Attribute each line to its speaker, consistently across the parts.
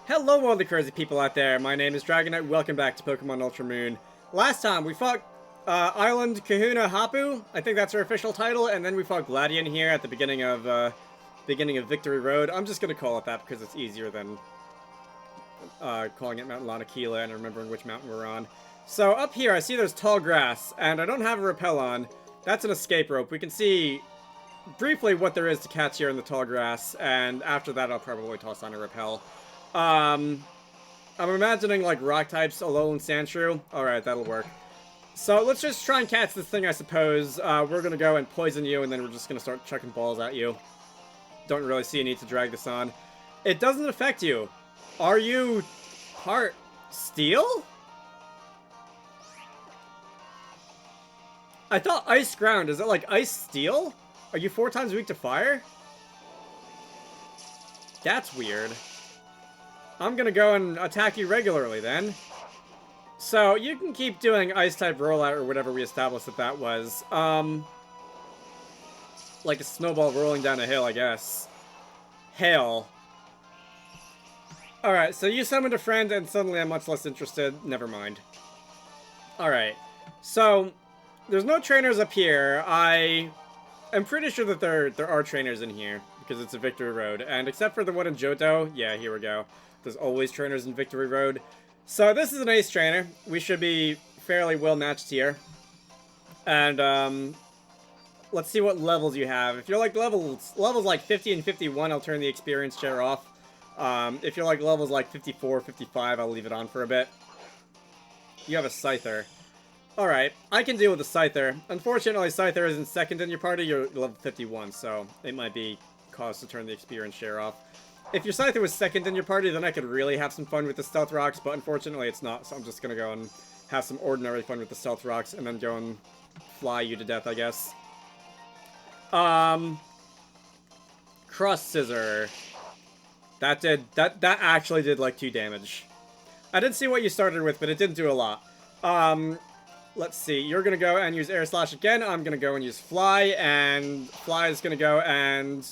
Speaker 1: Hello all the crazy people out there, my name is Dragonite, welcome back to Pokemon Ultra Moon. Last time we fought Island Kahuna Hapu, I think that's her official title, and then we fought Gladion here at the beginning of Victory Road. I'm just gonna call it that because it's easier than calling it Mount Lanakila and remembering which mountain we're on. So up here I see there's tall grass, and I don't have a rappel on. That's an escape rope. We can see briefly what there is to catch here in the tall grass, and after that I'll probably toss on a rappel. I'm imagining like rock types, Alolan Sandshrew. Alright, that'll work. So let's just try and catch this thing, I suppose. We're gonna go and poison you, and then we're just gonna start chucking balls at you. Don't really see a need to drag this on. It doesn't affect you. Are you part steel? I thought ice ground. Is it like ice steel? Are you 4 times weak to fire? That's weird. I'm gonna go and attack you regularly then. So you can keep doing ice type rollout or whatever we established that was. Like a snowball rolling down a hill, I guess. Hail. Alright, so you summoned a friend and suddenly I'm much less interested. Never mind. Alright, so there's no trainers up here. I am pretty sure that there are trainers in here because it's a Victory Road. And except for the one in Johto, yeah, here we go. There's always trainers in Victory Road. So this is an ace trainer. We should be fairly well matched here. And let's see what levels you have. If you're like levels like 50 and 51, I'll turn the experience share off. If you're like levels like 54, 55, I'll leave it on for a bit. You have a Scyther. Alright, I can deal with the Scyther. Unfortunately, Scyther isn't second in your party. You're level 51, so it might be cause to turn the experience share off. If your Scyther was second in your party, then I could really have some fun with the Stealth Rocks, but unfortunately it's not, so I'm just gonna go and have some ordinary fun with the Stealth Rocks, and then go and fly you to death, I guess. Cross Scissor. That actually did like 2 damage. I didn't see what you started with, but it didn't do a lot. Let's see, you're gonna go and use Air Slash again, I'm gonna go and use Fly, and Fly is gonna go and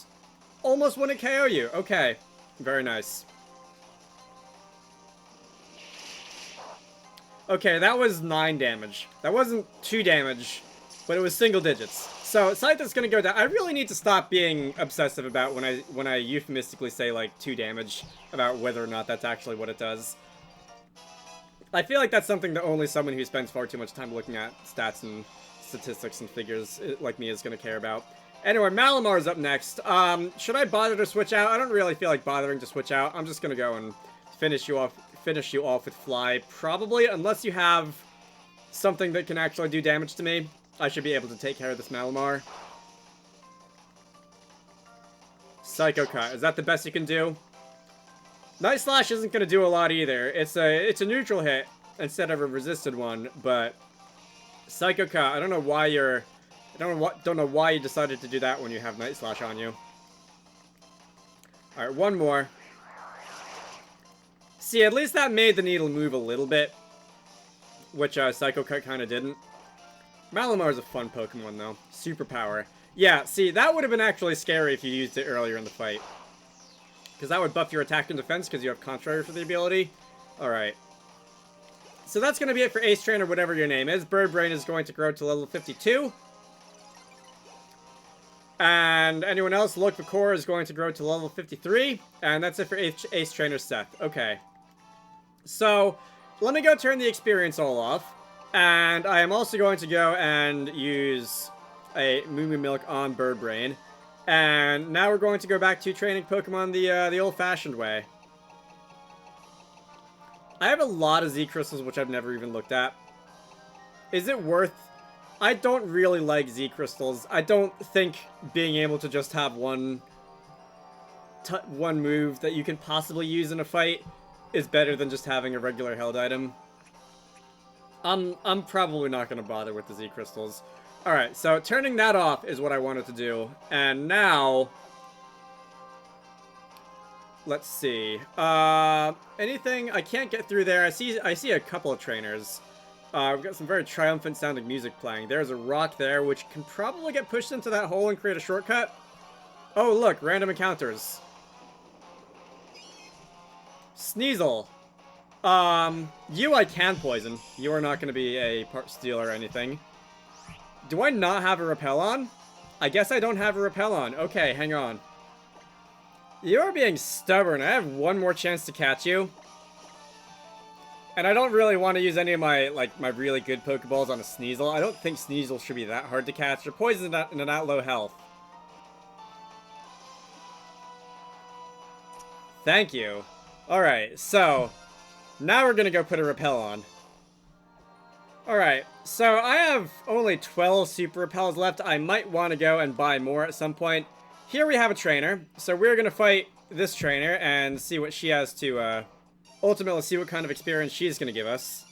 Speaker 1: almost wouldn't KO you. Okay. Very nice. Okay, that was 9 damage. That wasn't 2 damage, but it was single digits. So, Scyther's gonna go down. I really need to stop being obsessive about when I euphemistically say, like, 2 damage, about whether or not that's actually what it does. I feel like that's something that only someone who spends far too much time looking at stats and statistics and figures like me is gonna care about. Anyway, Malamar's up next. Should I bother to switch out? I don't really feel like bothering to switch out. I'm just gonna go and finish you off with Fly. Probably, unless you have something that can actually do damage to me, I should be able to take care of this Malamar. Psycho Cut. Is that the best you can do? Night Slash isn't gonna do a lot either. It's a neutral hit instead of a resisted one, but Psycho Cut, I don't know why you're... don't know why you decided to do that when you have Night Slash on you. Alright, one more. See, at least that made the needle move a little bit. Which, Psycho Cut kind of didn't. Malamar's a fun Pokemon, though. Superpower. Yeah, see, that would have been actually scary if you used it earlier in the fight. Because that would buff your attack and defense, because you have Contrary for the ability. Alright. So that's going to be it for Ace Train, or whatever your name is. Bird Brain is going to grow to level 52. And anyone else, Lokvakor is going to grow to level 53. And that's it for Ace Trainer Seth. Okay. So, let me go turn the experience all off. And I am also going to go and use a Moo Moo Milk on Bird Brain. And now we're going to go back to training Pokemon the old-fashioned way. I have a lot of Z Crystals, which I've never even looked at. Is it worth... I don't really like Z Crystals. I don't think being able to just have one move that you can possibly use in a fight is better than just having a regular held item. I'm probably not going to bother with the Z Crystals. Alright, so turning that off is what I wanted to do. And now... let's see. Anything? I can't get through there. I see a couple of trainers. We've got some very triumphant sounding music playing. There's a rock there, which can probably get pushed into that hole and create a shortcut. Oh, look, random encounters. Sneasel. You I can poison. You are not going to be a part steal or anything. Do I not have a repel on? I guess I don't have a repel on. Okay, hang on. You're being stubborn. I have one more chance to catch you. And I don't really want to use any of my, like, my really good Pokeballs on a Sneasel. I don't think Sneasel should be that hard to catch. They're poisoned and they're not low health. Thank you. Alright, so now we're gonna go put a repel on. Alright, so I have only 12 super repels left. I might want to go and buy more at some point. Here we have a trainer, so we're gonna fight this trainer and see what she has to, ultimately see what kind of experience she's gonna give us.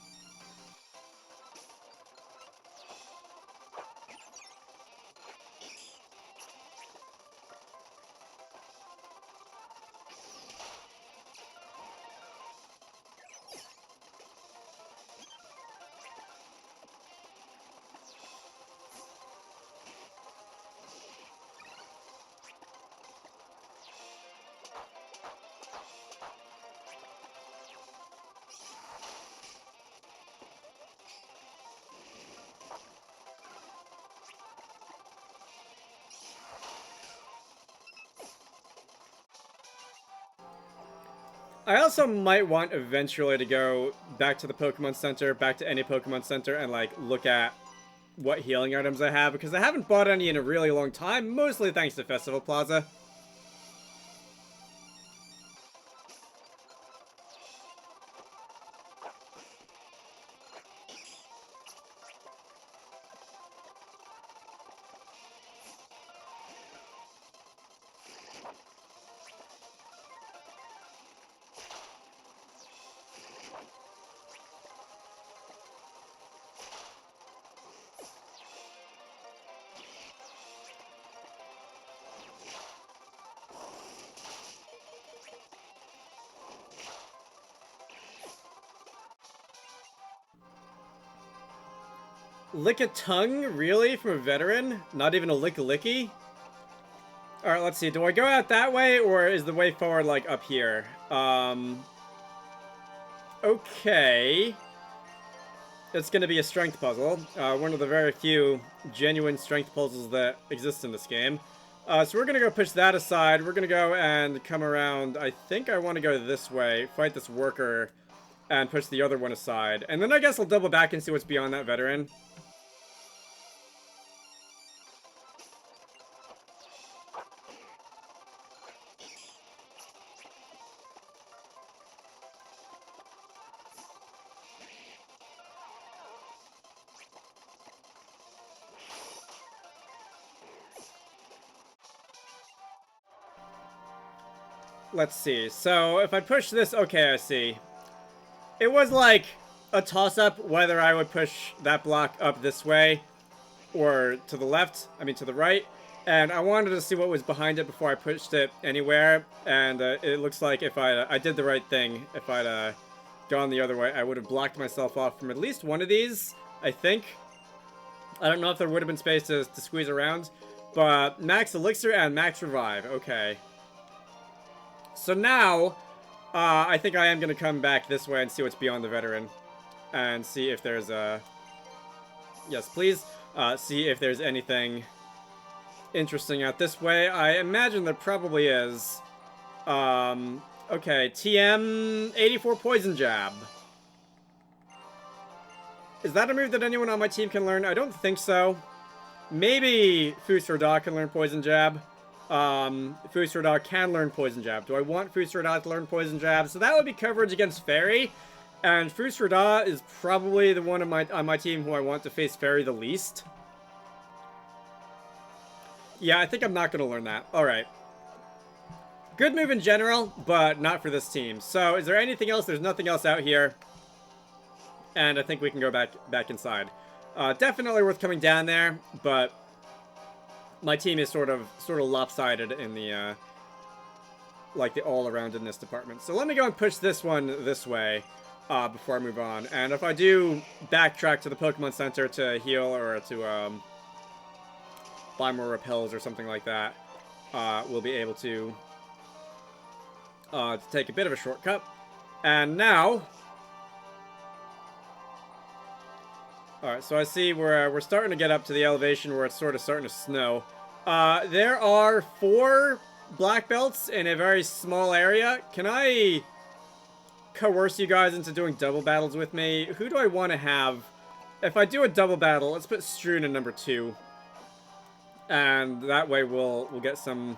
Speaker 1: I also might want eventually to go back to the Pokemon Center, back to any Pokemon Center, and like look at what healing items I have, because I haven't bought any in a really long time, mostly thanks to Festival Plaza. Lick a tongue? Really? From a veteran? Not even a lick-a-licky? Alright, let's see. Do I go out that way, or is the way forward, like, up here? Okay. It's gonna be a strength puzzle. One of the very few genuine strength puzzles that exist in this game. So we're gonna go push that aside. We're gonna go and come around. I think I want to go this way, fight this worker, and push the other one aside. And then I guess I'll double back and see what's beyond that veteran. Let's see. So, if I push this... Okay, I see. It was like a toss-up whether I would push that block up this way or to the left. I mean, to the right. And I wanted to see what was behind it before I pushed it anywhere. And it looks like if I did the right thing, if I'd gone the other way, I would have blocked myself off from at least one of these, I think. I don't know if there would have been space to squeeze around. But max elixir and max revive. Okay. So now, I think I am going to come back this way and see what's beyond the veteran. And see if there's a... Yes, please. See if there's anything interesting out this way. I imagine there probably is. Okay, TM 84 Poison Jab. Is that a move that anyone on my team can learn? I don't think so. Maybe Wizarducks can learn Poison Jab. Wizarducks can learn Poison Jab. Do I want Wizarducks to learn Poison Jab? So that would be coverage against Fairy. And Wizarducks is probably the one on my team who I want to face Fairy the least. Yeah, I think I'm not going to learn that. Alright. Good move in general, but not for this team. So, is there anything else? There's nothing else out here. And I think we can go back inside. Definitely worth coming down there, but my team is sort of lopsided in the like the all-aroundedness department. So let me go and push this one this way before I move on. And if I do backtrack to the Pokemon Center to heal or to buy more repels or something like that, we'll be able to take a bit of a shortcut. And now... Alright, so I see we're starting to get up to the elevation where it's sort of starting to snow. There are 4 black belts in a very small area. Can I coerce you guys into doing double battles with me? Who do I want to have? If I do a double battle, let's put Strewn in number 2. And that way we'll get some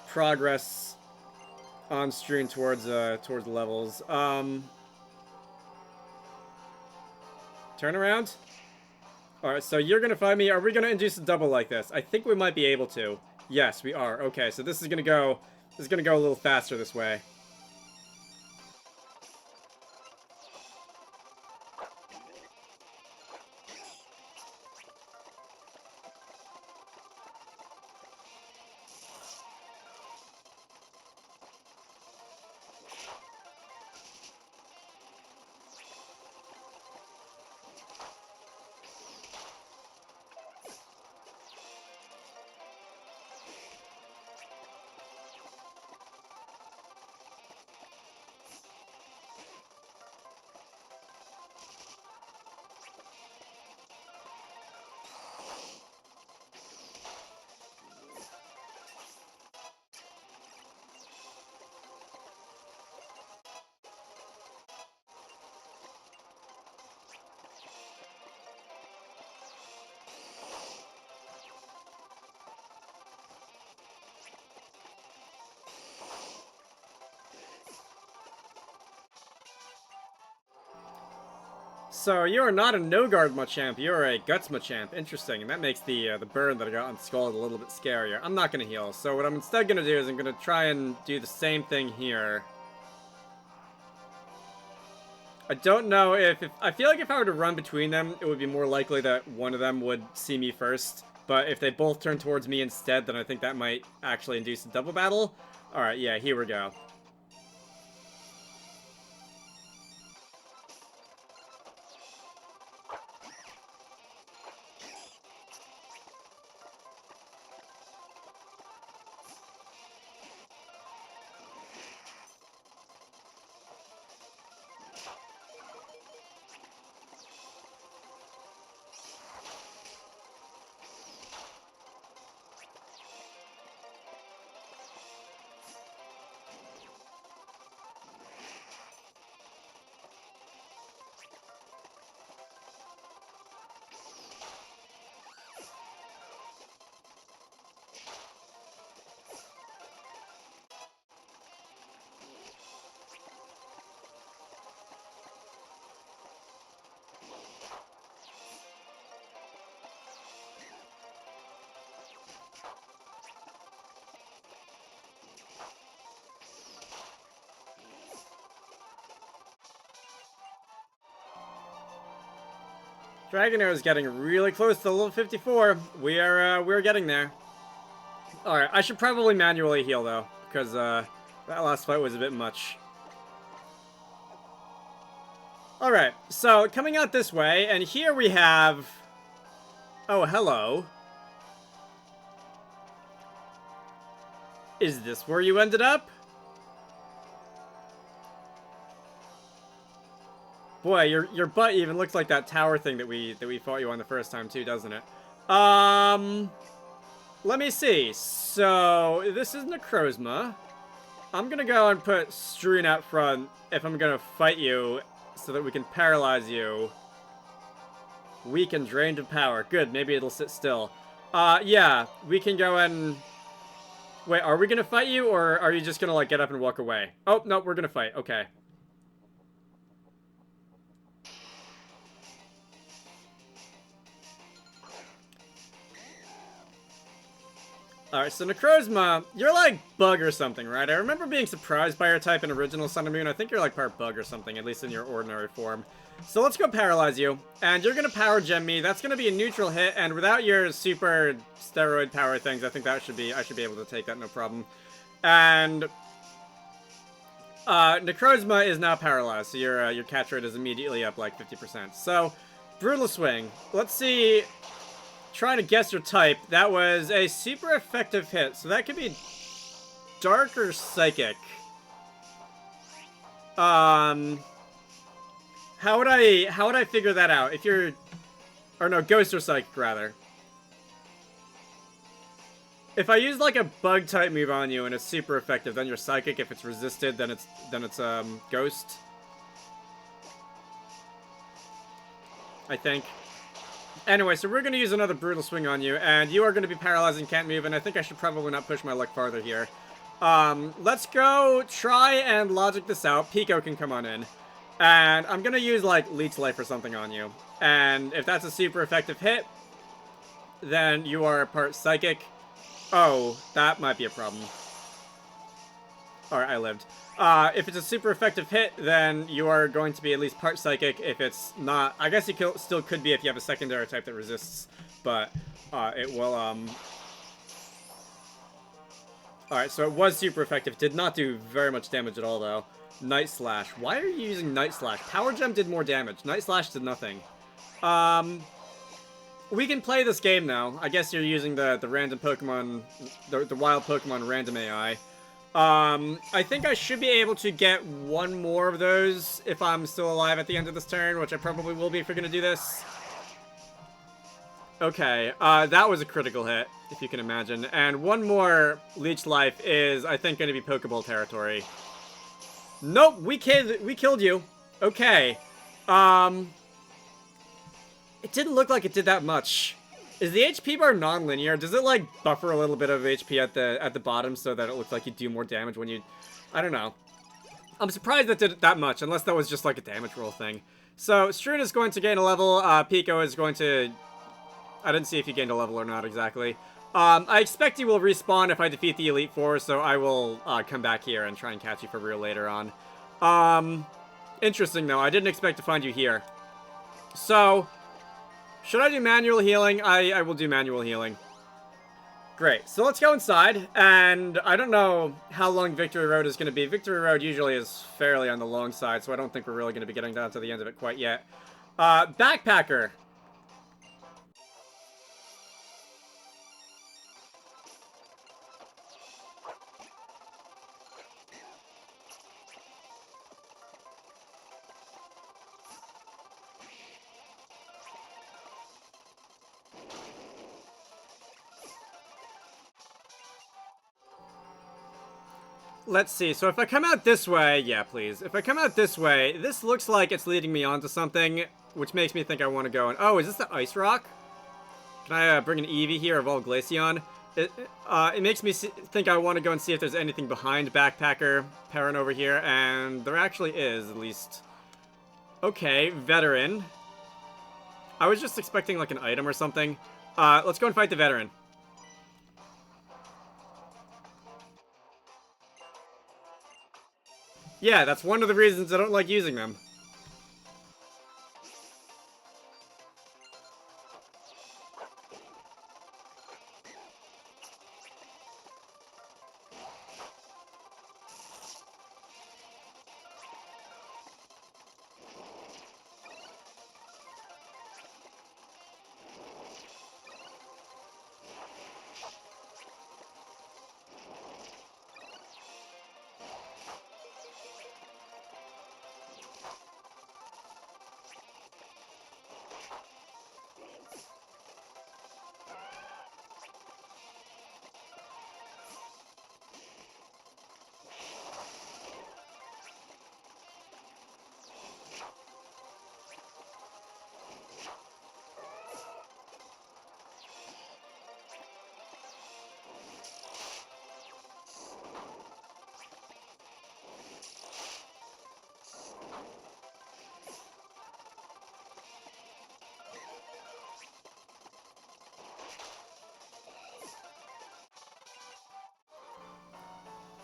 Speaker 1: progress on Strewn towards the levels. Turn around. Alright, so you're gonna find me. Are we gonna induce a double like this? I think we might be able to. Yes, we are. Okay, so this is gonna go a little faster this way. So you're not a no-guard Machamp, you're a Guts Machamp. Interesting, and that makes the burn that I got on Skull a little bit scarier. I'm not gonna heal, so what I'm instead gonna do is I'm gonna try and do the same thing here. I don't know if I feel like if I were to run between them, it would be more likely that one of them would see me first. But if they both turn towards me instead, then I think that might actually induce a double battle. Alright, yeah, here we go. Dragonair is getting really close to level 54. We're getting there. Alright, I should probably manually heal though, because that last fight was a bit much. Alright, so coming out this way, and here we have... Oh, hello. Is this where you ended up? Boy, your butt even looks like that tower thing that we fought you on the first time too, doesn't it? Let me see. So, this is Necrozma. I'm gonna go and put Strewn out front if I'm gonna fight you so that we can paralyze you. Weak and drained of power. Good, maybe it'll sit still. Yeah, we can go and... Wait, are we gonna fight you, or are you just gonna, like, get up and walk away? Oh, no, we're gonna fight. Okay. Alright, so Necrozma, you're like bug or something, right? I remember being surprised by your type in original Sun and Moon. I think you're like part bug or something, at least in your ordinary form. So let's go paralyze you, and you're gonna power gem me. That's gonna be a neutral hit, and without your super steroid power things, I think that should be, I should be able to take that no problem. And Necrozma is now paralyzed, so your catch rate is immediately up like 50%. So, Brutal Swing. Let's see. Trying to guess your type. That was a super effective hit, so that could be Dark or Psychic. How would I figure that out? If you're, or no, Ghost or Psychic rather. If I use like a bug type move on you and it's super effective, then you're Psychic. If it's resisted, then it's Ghost. I think. Anyway, so we're going to use another Brutal Swing on you, and you are going to be paralyzed and can't move, and I think I should probably not push my luck farther here. Let's go try and logic this out. Pico can come on in. And I'm going to use, like, Leech Life or something on you. And if that's a super effective hit, then you are part Psychic. Oh, that might be a problem. Alright, I lived. If it's a super effective hit, then you are going to be at least part Psychic. If it's not, I guess you still could be if you have a secondary type that resists, but it will, Alright, so it was super effective. Did not do very much damage at all, though. Night Slash. Why are you using Night Slash? Power Gem did more damage. Night Slash did nothing. We can play this game now. I guess you're using the random Pokemon, the wild Pokemon random AI. I think I should be able to get one more of those if I'm still alive at the end of this turn, which I probably will be if we're gonna do this. Okay, that was a critical hit, if you can imagine. And one more Leech Life is, I think, gonna be Pokeball territory. Nope, we killed you. Okay. It didn't look like it did that much. Is the HP bar non-linear? Does it, like, buffer a little bit of HP at the bottom so that it looks like you do more damage when you... I don't know. I'm surprised that did that much, unless that was just, like, a damage roll thing. So, Stroon is going to gain a level. Pico is going to... I didn't see if he gained a level or not exactly. I expect he will respawn if I defeat the Elite Four, so I will come back here and try and catch you for real later on. Interesting, though. I didn't expect to find you here. So... should I do manual healing? I will do manual healing. Great. So let's go inside. And I don't know how long Victory Road is going to be. Victory Road usually is fairly on the long side, so I don't think we're really going to be getting down to the end of it quite yet. Backpacker. Let's see, so if I come out this way, yeah, please. If I come out this way, this looks like it's leading me onto something, which makes me think I want to go and... oh, is this the Ice Rock? Can I bring an Eevee here of all Glaceon? It makes me think I want to go and see if there's anything behind Backpacker Perrin over here, and there actually is, at least. Okay, Veteran. I was just expecting, like, an item or something. Let's go and fight the Veteran. Yeah, that's one of the reasons I don't like using them.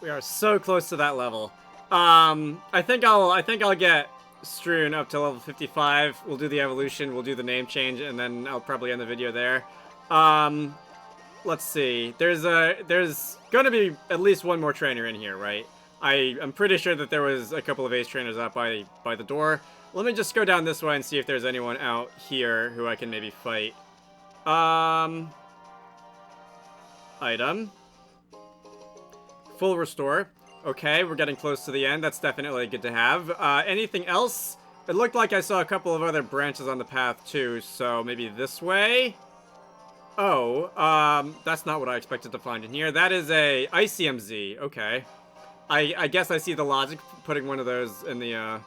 Speaker 1: We are so close to that level. I think I'll get Stroon up to level 55. We'll do the evolution, we'll do the name change, and then I'll probably end the video there. Let's see. There's gonna be at least one more trainer in here, right? I'm pretty sure that there was a couple of ace trainers out by the door. Let me just go down this way and see if there's anyone out here who I can maybe fight. Item. Full restore. Okay, we're getting close to the end. That's definitely good to have. Anything else? It looked like I saw a couple of other branches on the path, too, so maybe this way? Oh, that's not what I expected to find in here. That is a ICMZ. Okay. I guess I see the logic putting one of those in the,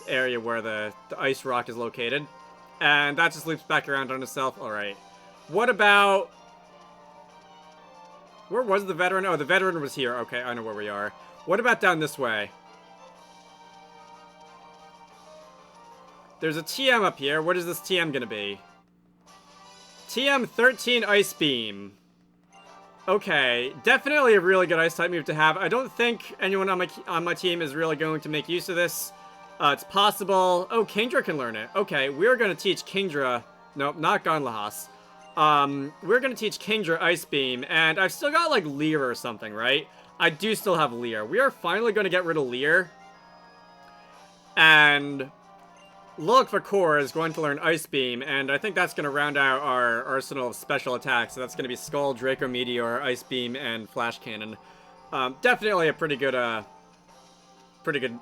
Speaker 1: area where the ice rock is located. And that just loops back around on itself. Alright. What about... Where was the veteran? Oh, the veteran was here. Okay, I know where we are. What about down this way? There's a TM up here. What is this TM gonna be? TM 13 Ice Beam. Okay, definitely a really good ice type move to have. I don't think anyone on my team is really going to make use of this. It's possible. Oh, Kingdra can learn it. Okay, we're gonna teach Kingdra. Nope, not Gunlahas. We're gonna teach Kingdra Ice Beam, and I've still got like Leer or something, right? I do still have Leer. We are finally gonna get rid of Leer. And Look for Core is going to learn Ice Beam, and I think that's going to round out our arsenal of special attacks. So that's going to be Skull, Draco Meteor, Ice Beam, and Flash Cannon. Definitely a pretty good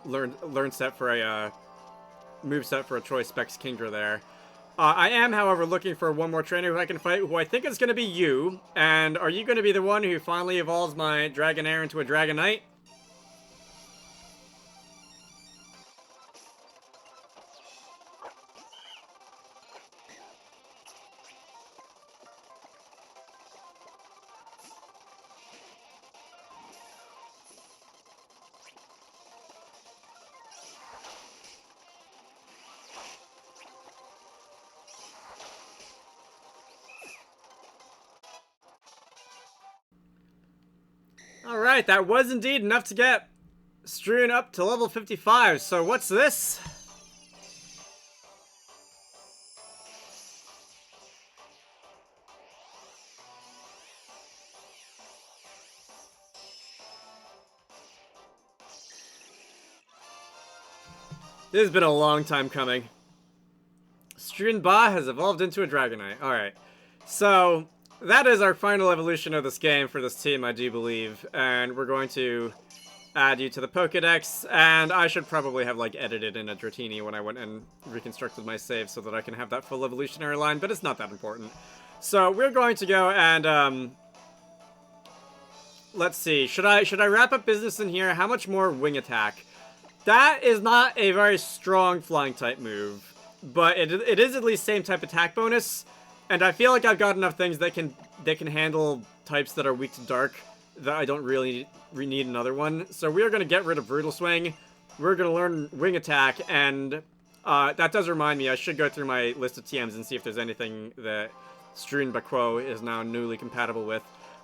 Speaker 1: learn set for a move set for a Troy Specs Kingdra there. I am, however, looking for one more trainer who I can fight, who I think is going to be you. And are you going to be the one who finally evolves my Dragonair into a Dragonite? Alright, that was indeed enough to get Strewn up to level 55. So what's this? This has been a long time coming. Strewn Ba has evolved into a Dragonite. Alright. So, that is our final evolution of this game for this team, I do believe. And we're going to add you to the Pokedex. And I should probably have, like, edited in a Dratini when I went and reconstructed my save so that I can have that full evolutionary line, but it's not that important. So, we're going to go and, let's see. Should I wrap up business in here? How much more wing attack? That is not a very strong flying type move, but it is at least same type attack bonus, and I feel like I've got enough things that can handle types that are weak to dark that I don't really need another one. So we are going to get rid of Brutal Swing. We're going to learn Wing Attack, and that does remind me I should go through my list of TMs and see if there's anything that Strewn Bakwo is now newly compatible with.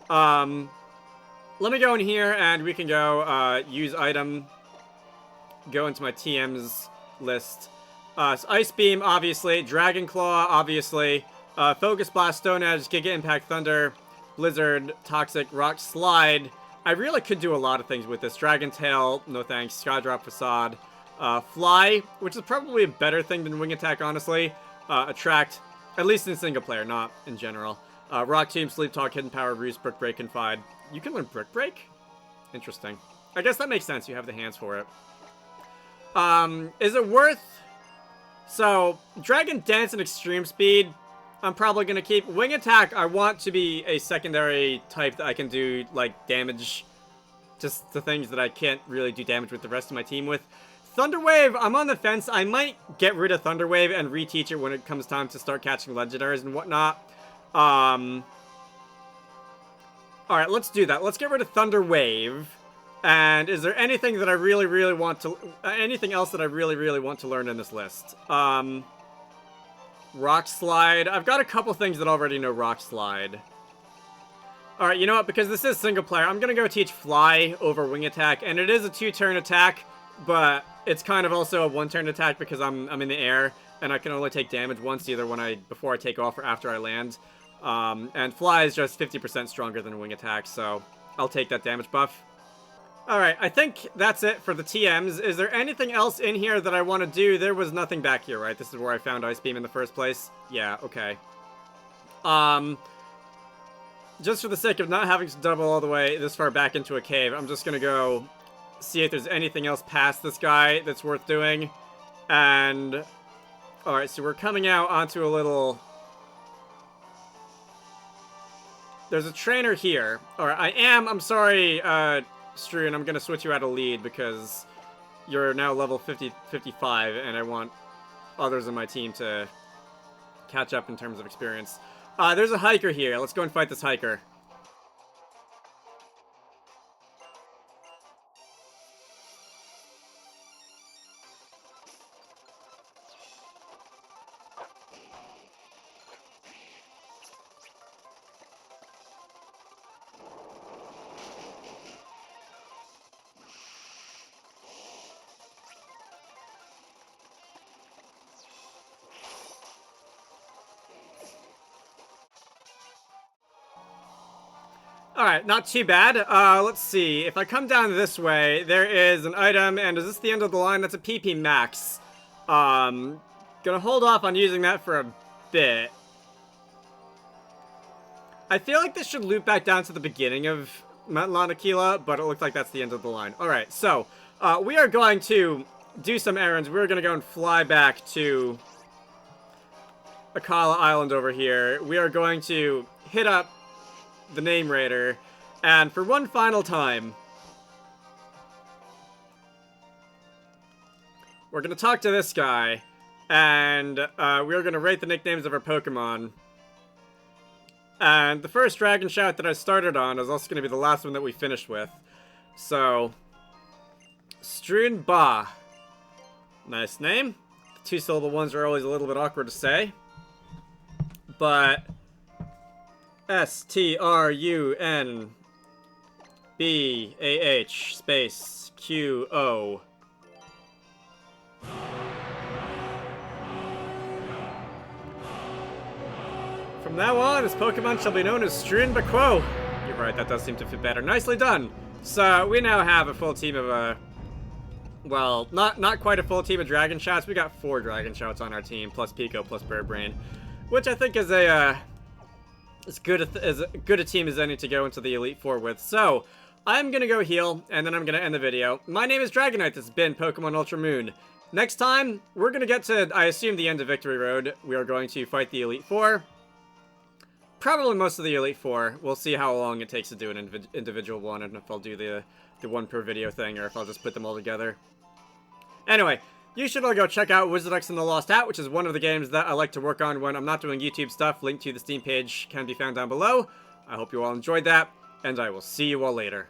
Speaker 1: Let me go in here and we can go use item. Go into my TMs list. So Ice Beam, obviously. Dragon Claw, obviously. Focus Blast, Stone Edge, Giga Impact, Thunder, Blizzard, Toxic, Rock Slide. I really could do a lot of things with this. Dragon Tail, no thanks. Skydrop Facade. Fly, which is probably a better thing than Wing Attack, honestly. Attract, at least in single player, not in general. Rock Tomb, Sleep Talk, Hidden Power, Roost, Brick Break, Confide. You can learn Brick Break? Interesting. I guess that makes sense. You have the hands for it. Is it worth... So, Dragon Dance and Extreme Speed, I'm probably going to keep. Wing Attack, I want to be a secondary type that I can do, like, damage just to things that I can't really do damage with the rest of my team with. Thunder Wave, I'm on the fence. I might get rid of Thunder Wave and reteach it when it comes time to start catching legendaries and whatnot. Alright, let's do that. Let's get rid of Thunder Wave. And is there anything that I really want to... anything else that I really want to learn in this list? Rock Slide. I've got a couple things that already know Rock Slide. Alright, you know what? Because this is single player, I'm gonna go teach Fly over Wing Attack. And it is a 2-turn attack, but it's kind of also a 1-turn attack because I'm in the air. And I can only take damage once, either before I take off or after I land. And Fly is just 50% stronger than Wing Attack, so I'll take that damage buff. Alright, I think that's it for the TMs. Is there anything else in here that I want to do? There was nothing back here, right? This is where I found Ice Beam in the first place? Yeah, okay. Just for the sake of not having to double all the way this far back into a cave, I'm just gonna go see if there's anything else past this guy that's worth doing. And, alright, so we're coming out onto a little... There's a trainer here. Alright, I'm sorry, Struan, I'm gonna switch you out of lead because you're now level 55, and I want others on my team to catch up in terms of experience. There's a hiker here. Let's go and fight this hiker. Alright, not too bad. Let's see. If I come down this way, there is an item, and is this the end of the line? That's a PP max. Gonna hold off on using that for a bit. I feel like this should loop back down to the beginning of Mount Lanakila, but it looks like that's the end of the line. Alright, so, we are going to do some errands. We're gonna go and fly back to Akala Island over here. We are going to hit up the Name Raider, and for one final time, we're gonna talk to this guy, and we're gonna rate the nicknames of our Pokemon. And the first Dragon Shout that I started on is also gonna be the last one that we finished with. So, Struan Ba. Nice name. The two-syllable ones are always a little bit awkward to say, but S-T-R-U-N-B-A-H space Q-O. From now on, his Pokemon shall be known as Struan Bakwo. You're right, that does seem to fit better. Nicely done. So, we now have a full team of, well, not quite a full team of Dragon Shouts. We got 4 Dragon Shouts on our team, plus Pico, plus Birdbrain, which I think is as good a team as any to go into the Elite Four with. So, I'm gonna go heal, and then I'm gonna end the video. My name is Dragonite, this has been Pokemon Ultra Moon. Next time, we're gonna get to, I assume, the end of Victory Road. We are going to fight the Elite Four. Probably most of the Elite Four. We'll see how long it takes to do an individual one, and if I'll do the one per video thing, or if I'll just put them all together. Anyway, you should all go check out Wizarducks and the Lost Hat, which is one of the games that I like to work on when I'm not doing YouTube stuff. Link to the Steam page can be found down below. I hope you all enjoyed that, and I will see you all later.